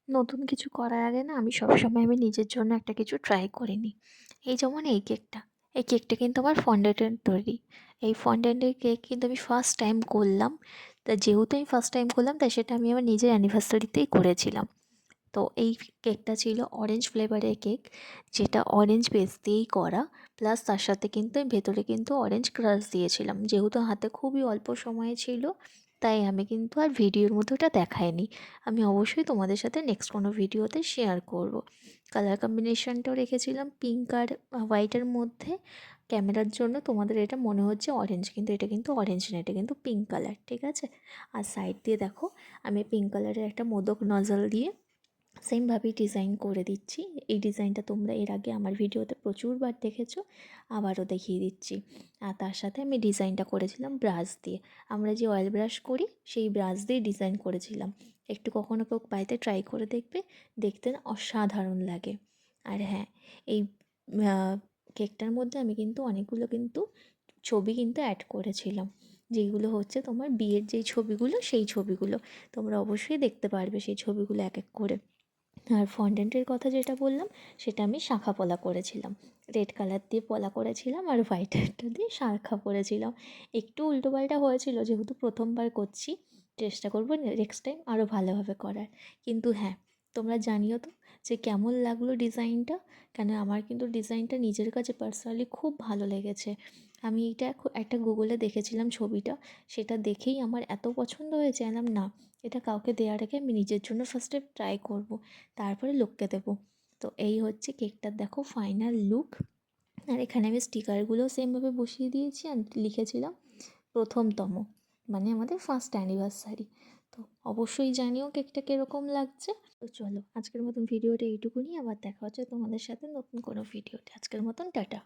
নতুন কিছু করার আগে না আমি সবসময় নিজের জন্য একটা কিছু ট্রাই করে নিই। এই যেমন এই কেকটা কিন্তু আমার ফন্ডেন্টের তৈরি। এই ফন্ডেন্টের কেক কিন্তু আমি ফার্স্ট টাইম করলাম। তা যেহেতু আমি ফার্স্ট টাইম করলাম তাই সেটা আমি আমার নিজের অ্যানিভার্সারিতেই করেছিলাম। তো এই কেকটা ছিল অরেঞ্জ ফ্লেভারের কেক, যেটা অরেঞ্জ বেস দিয়েই করা। প্লাস তার সাথে কিন্তু আমি ভেতরে কিন্তু অরেঞ্জ ক্রাশ দিয়েছিলাম। যেহেতু হাতে খুবই অল্প সময় ছিল, তাই আমি কিন্তু আর ভিডিওর মধ্যে ওটা দেখাইনি। আমি অবশ্যই তোমাদের সাথে নেক্সট কোনো ভিডিওতে শেয়ার করব। কালার কম্বিনেশনটাও রেখেছিলাম পিঙ্ক আর হোয়াইটের মধ্যে। ক্যামেরার জন্য তোমাদের এটা মনে হচ্ছে অরেঞ্জ, কিন্তু এটা কিন্তু অরেঞ্জ না, এটা কিন্তু পিঙ্ক কালার, ঠিক আছে? আর সাইড দিয়ে দেখো, আমি পিঙ্ক কালারের একটা মোদক নজল দিয়ে সেমভাবেই ডিজাইন করে দিচ্ছি। এই ডিজাইনটা তোমরা এর আগে আমার ভিডিওতে প্রচুরবার দেখেছো, আবারও দেখিয়ে দিচ্ছি। আর তার সাথে আমি ডিজাইনটা করেছিলাম ব্রাশ দিয়ে। আমরা যে অয়েল ব্রাশ করি সেই ব্রাশ দিয়ে ডিজাইন করেছিলাম। একটু কখনো কেউ বাড়িতে ট্রাই করে দেখবে, দেখতে না অসাধারণ লাগে। আর হ্যাঁ, এই কেকটার মধ্যে আমি কিন্তু অনেকগুলো কিন্তু ছবি কিন্তু অ্যাড করেছিলাম, যেইগুলো হচ্ছে তোমার বিয়ের যেই ছবিগুলো, সেই ছবিগুলো তোমরা অবশ্যই দেখতে পারবে সেই ছবিগুলো এক এক করে। আর ফন্ডেন্টের কথা যেটা বললাম, সেটা আমি শাঁখা পলা করেছিলাম। রেড কালার দিয়ে পলা করেছিলাম আর হোয়াইটটা দিয়ে শাঁখা করেছিলাম। একটু উল্টোপাল্টা হয়েছিল, যেহেতু প্রথমবার করছি। চেষ্টা করবো নেক্সট টাইম আরও ভালোভাবে করার। কিন্তু হ্যাঁ, তোমরা জানিও তো যে কেমন লাগলো ডিজাইনটা। কেন আমার কিন্তু ডিজাইনটা নিজের কাছে পার্সোনালি খুব ভালো লেগেছে। আমি এটা একটা গুগলে দেখেছিলাম ছবিটা, সেটা দেখেই আমার এত পছন্দ হয়েছে, আলাম না, এটা কাউকে দেওয়ার আগে আমি নিজের জন্য ফার্স্টে ট্রাই করব, তারপরে লোককে দেবো। তো এই হচ্ছে কেকটার দেখো ফাইনাল লুক। আর এখানে আমি স্টিকারগুলো সেমভাবে বসিয়ে দিয়েছি আর লিখেছিলাম প্রথমতম, মানে আমাদের ফার্স্ট অ্যানিভার্সারি। তো অবশ্যই জানিও কেকটা কীরকম লাগছে। তো চলো, আজকের মতন ভিডিওটা এইটুকুনি। আবার দেখা হচ্ছে তোমাদের সাথে নতুন কোনো ভিডিওতে। আজকের মতন টাটা।